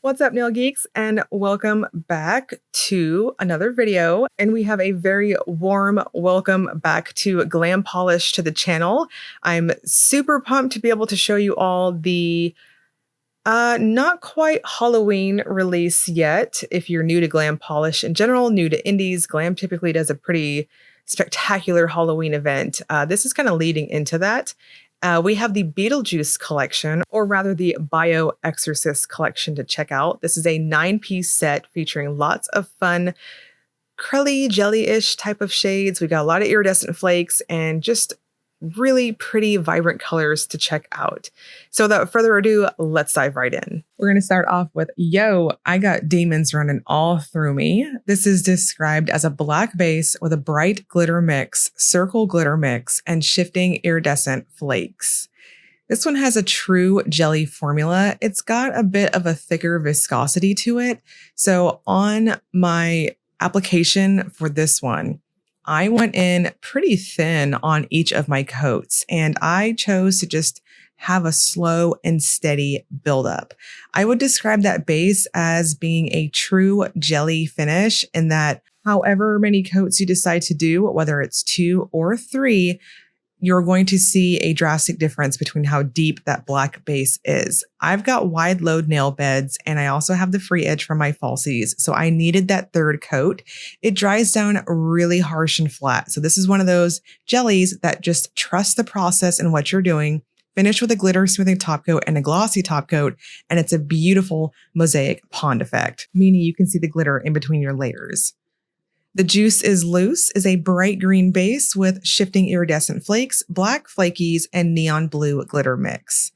What's up, nail geeks, and welcome back to another video. And we have a very warm welcome back to Glam Polish to the channel. I'm super pumped to be able to show you all the not quite Halloween release yet. If you're new to Glam Polish in general, new to indies, Glam typically does a pretty spectacular Halloween event. This is kind of leading into that. We have the Betelgeuse collection, or rather the Bio-Exorcist collection to check out. This is a 9-piece set featuring lots of fun, crelly, jelly-ish type of shades. We got a lot of iridescent flakes and just really pretty, vibrant colors to check out. So without further ado, let's dive right in. We're going to start off with, yo, I got demons running all through me. This is described as a black base with a bright glitter mix, circle glitter mix, and shifting iridescent flakes. This one has a true jelly formula. It's got a bit of a thicker viscosity to it. So on my application for this one, I went in pretty thin on each of my coats, and I chose to just have a slow and steady buildup. I would describe that base as being a true jelly finish in that however many coats you decide to do, whether it's 2 or 3, you're going to see a drastic difference between how deep that black base is. I've got wide load nail beds, and I also have the free edge from my falsies, so I needed that 3rd coat. It dries down really harsh and flat. So this is one of those jellies that just trust the process and what you're doing. Finish with a glitter smoothing top coat and a glossy top coat, and it's a beautiful mosaic pond effect, meaning you can see the glitter in between your layers. The Juice is Loose is a bright green base with shifting iridescent flakes, black flakies, and neon blue glitter mix.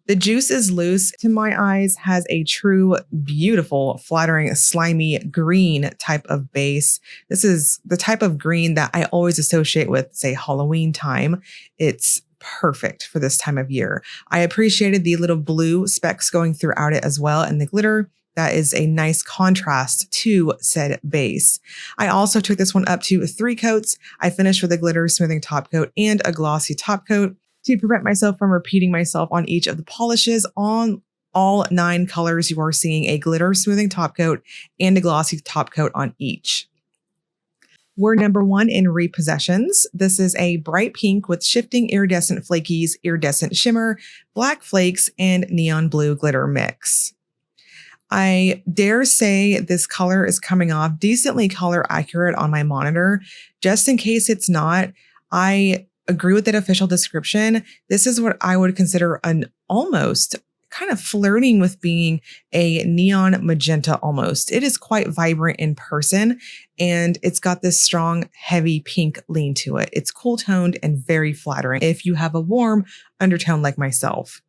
The Juice is Loose, to my eyes, has a true, beautiful, flattering, slimy green type of base. This is the type of green that I always associate with, say, Halloween time. It's perfect for this time of year. I appreciated the little blue specks going throughout it as well, and the glitter. That is a nice contrast to said base. I also took this one up to 3 coats. I finished with a glitter smoothing top coat and a glossy top coat to prevent myself from repeating myself on each of the polishes. On all 9 colors, you are seeing a glitter smoothing top coat and a glossy top coat on each. We're number 1 in repossessions. This is a bright pink with shifting iridescent flakies, iridescent shimmer, black flakes, and neon blue glitter mix. I dare say this color is coming off decently color accurate on my monitor. Just in case it's not, I agree with that official description. This is what I would consider an almost kind of flirting with being a neon magenta almost. It is quite vibrant in person, and it's got this strong, heavy pink lean to it. It's cool toned and very flattering if you have a warm undertone like myself.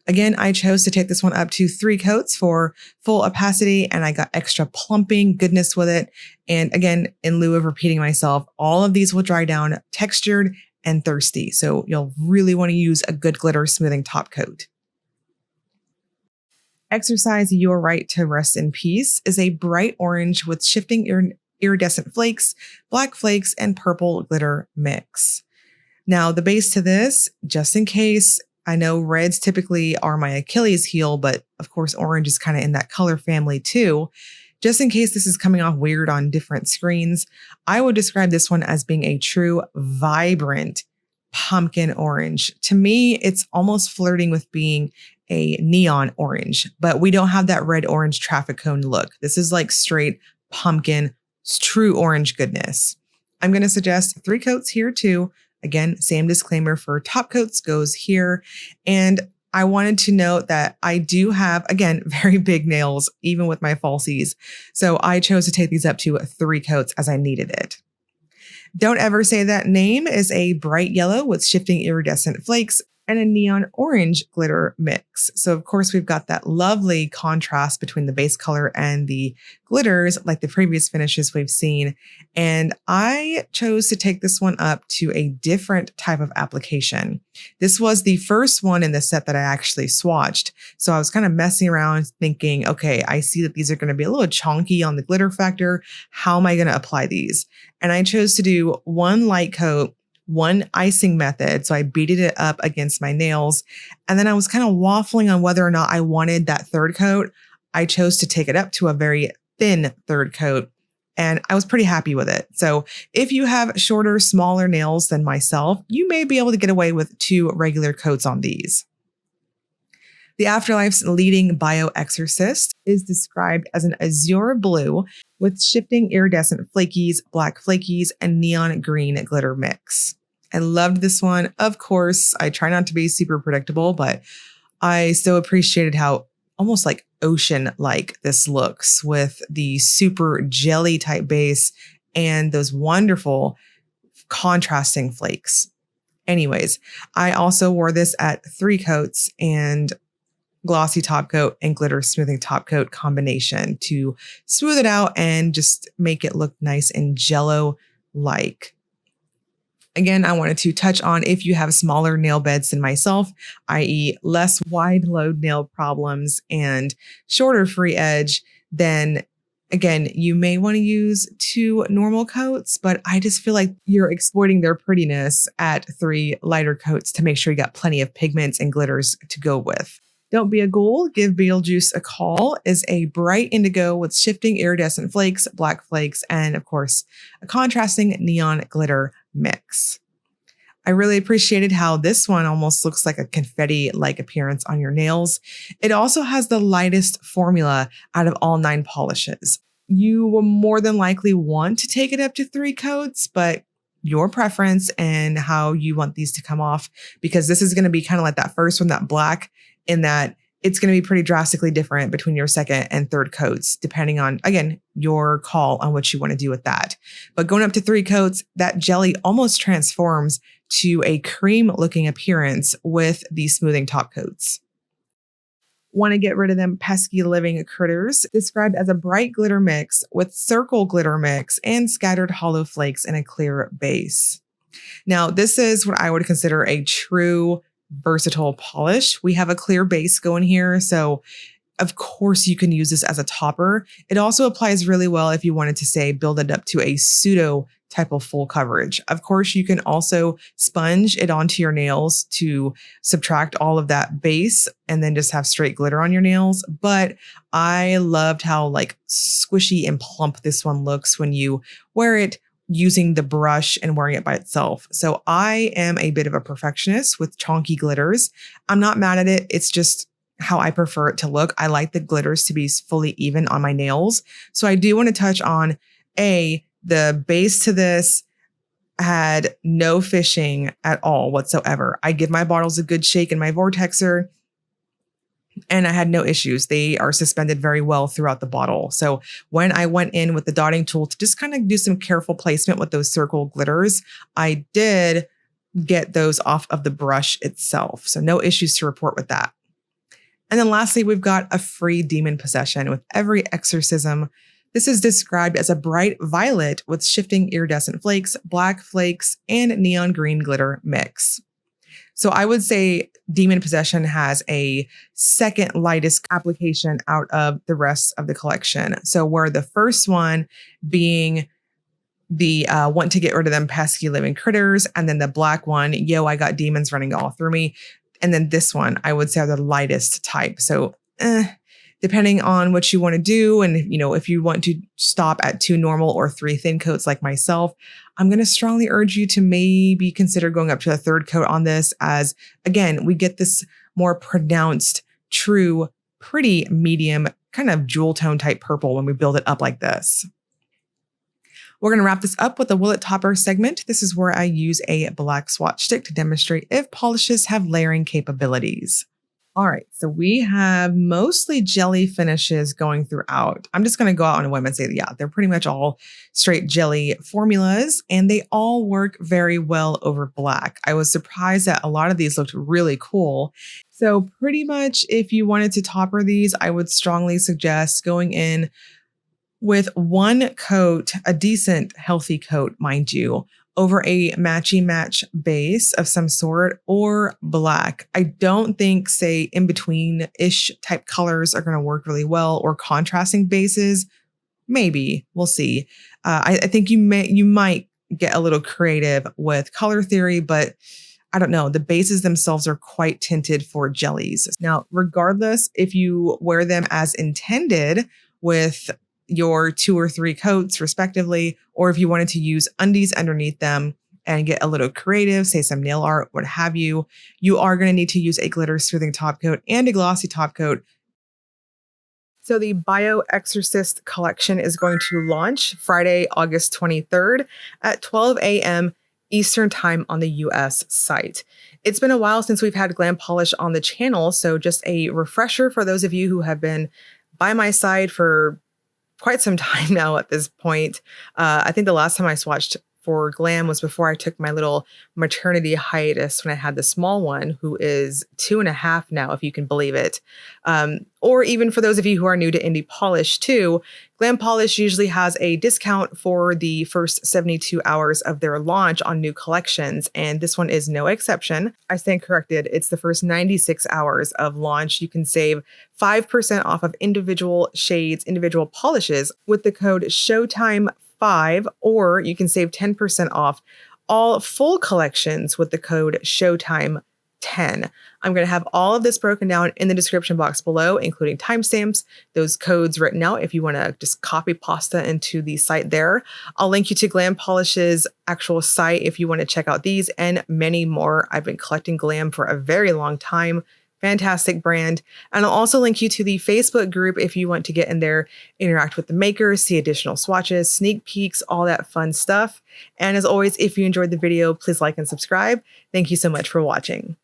Again, I chose to take this one up to 3 coats for full opacity, and I got extra plumping goodness with it. And again, in lieu of repeating myself, all of these will dry down textured and thirsty. So you'll really want to use a good glitter smoothing top coat. EXOR-CISE Your Right to Rest in Peace is a bright orange with shifting iridescent flakes, black flakes, and purple glitter mix. Now, the base to this, just in case, I know reds typically are my Achilles heel, but of course, orange is kind of in that color family too. Just in case this is coming off weird on different screens, I would describe this one as being a true, vibrant pumpkin orange. To me, it's almost flirting with being a neon orange, but we don't have that red-orange traffic cone look. This is like straight pumpkin, true orange goodness. I'm going to suggest 3 coats here too. Again, same disclaimer for top coats goes here. And I wanted to note that I do have, again, very big nails, even with my falsies. So I chose to take these up to 3 coats as I needed it. Don't Ever Say That Name is a bright yellow with shifting iridescent flakes and a neon orange glitter mix. So of course we've got that lovely contrast between the base color and the glitters like the previous finishes we've seen. And I chose to take this one up to a different type of application. This was the first one in the set that I actually swatched. So I was kind of messing around thinking, okay, I see that these are going to be a little chunky on the glitter factor. How am I going to apply these? And I chose to do 1 light coat one icing method. So I beaded it up against my nails. And then I was kind of waffling on whether or not I wanted that third coat. I chose to take it up to a very thin third coat. And I was pretty happy with it. So if you have shorter, smaller nails than myself, you may be able to get away with 2 regular coats on these. The Afterlife's leading Bio-Exorcist is described as an azure blue with shifting iridescent flakies, black flakies, and neon green glitter mix. I loved this one. Of course, I try not to be super predictable, but I so appreciated how almost like ocean-like this looks with the super jelly type base and those wonderful contrasting flakes. Anyways, I also wore this at 3 coats and glossy top coat and glitter smoothing top coat combination to smooth it out and just make it look nice and jello-like. Again, I wanted to touch on if you have smaller nail beds than myself, i.e. less wide load nail problems and shorter free edge, then again, you may want to use 2 normal coats, but I just feel like you're exploiting their prettiness at 3 lighter coats to make sure you got plenty of pigments and glitters to go with. Don't be a ghoul, give Betelgeuse a call is a bright indigo with shifting iridescent flakes, black flakes, and of course, a contrasting neon glitter mix. I really appreciated how this one almost looks like a confetti-like appearance on your nails. It also has the lightest formula out of all 9 polishes. You will more than likely want to take it up to 3 coats, but your preference and how you want these to come off, because this is going to be kind of like that first one, that black, in that it's going to be pretty drastically different between your second and third coats, depending on, again, your call on what you want to do with that. But going up to 3 coats, that jelly almost transforms to a cream looking appearance with these smoothing top coats. Want to get rid of them pesky living critters, described as a bright glitter mix with circle glitter mix and scattered hollow flakes in a clear base. Now, this is what I would consider a true versatile polish. We have a clear base going here, so of course you can use this as a topper. It also applies really well if you wanted to, say, build it up to a pseudo type of full coverage. Of course, you can also sponge it onto your nails to subtract all of that base and then just have straight glitter on your nails. But I loved how like squishy and plump this one looks when you wear it using the brush and wearing it by itself. So I am a bit of a perfectionist with chonky glitters. I'm not mad at it. It's just how I prefer it to look. I like the glitters to be fully even on my nails. So I do want to touch on the base to this had no fishing at all whatsoever. I give my bottles a good shake in my vortexer and I had no issues. They are suspended very well throughout the bottle. So when I went in with the dotting tool to just kind of do some careful placement with those circle glitters, I did get those off of the brush itself. So no issues to report with that. And then lastly, we've got a free demon possession with every exorcism. This is described as a bright violet with shifting iridescent flakes, black flakes, and neon green glitter mix. So I would say Demon Possession has a second lightest application out of the rest of the collection. So where the first one being the want to get rid of them pesky living critters, and then the black one, yo, I got demons running all through me. And then this one, I would say are the lightest type. So depending on what you want to do, and if you want to stop at 2 normal or 3 thin coats like myself, I'm going to strongly urge you to maybe consider going up to a 3rd coat on this, as again, we get this more pronounced, true, pretty medium kind of jewel tone type purple when we build it up like this. We're going to wrap this up with the Will It Topper segment. This is where I use a black swatch stick to demonstrate if polishes have layering capabilities. All right, so we have mostly jelly finishes going throughout. I'm just going to go out on a whim and say, yeah, they're pretty much all straight jelly formulas, and they all work very well over black. I was surprised that a lot of these looked really cool. So pretty much if you wanted to topper these, I would strongly suggest going in with 1 coat, a decent, healthy coat, mind you, over a matchy match base of some sort, or black. I don't think, say, in between-ish type colors are going to work really well, or contrasting bases. Maybe. We'll see. I think you might get a little creative with color theory, but I don't know, the bases themselves are quite tinted for jellies. Now, regardless if you wear them as intended with your 2 or 3 coats respectively, or if you wanted to use undies underneath them and get a little creative, say some nail art, what have you, you are going to need to use a glitter smoothing top coat and a glossy top coat. So the Bio-Exorcist collection is going to launch Friday, August 23rd at 12 a.m. Eastern Time on the US site. It's been a while since we've had Glam Polish on the channel, so just a refresher for those of you who have been by my side for quite some time now at this point. I think the last time I swatched for Glam was before I took my little maternity hiatus when I had the small one, who is 2.5 now, if you can believe it. Or even for those of you who are new to indie polish too, Glam Polish usually has a discount for the first 72 hours of their launch on new collections, and this one is no exception. I stand corrected. It's the first 96 hours of launch. You can save 5% off of individual shades, individual polishes with the code SHOWTIME5, or you can save 10% off all full collections with the code SHOWTIME10. I'm going to have all of this broken down in the description box below, including timestamps, those codes written out if you want to just copy pasta into the site there. I'll link you to Glam Polish's actual site if you want to check out these and many more. I've been collecting Glam for a very long time. Fantastic brand. And I'll also link you to the Facebook group if you want to get in there, interact with the makers, see additional swatches, sneak peeks, all that fun stuff. And as always, if you enjoyed the video, please like and subscribe. Thank you so much for watching.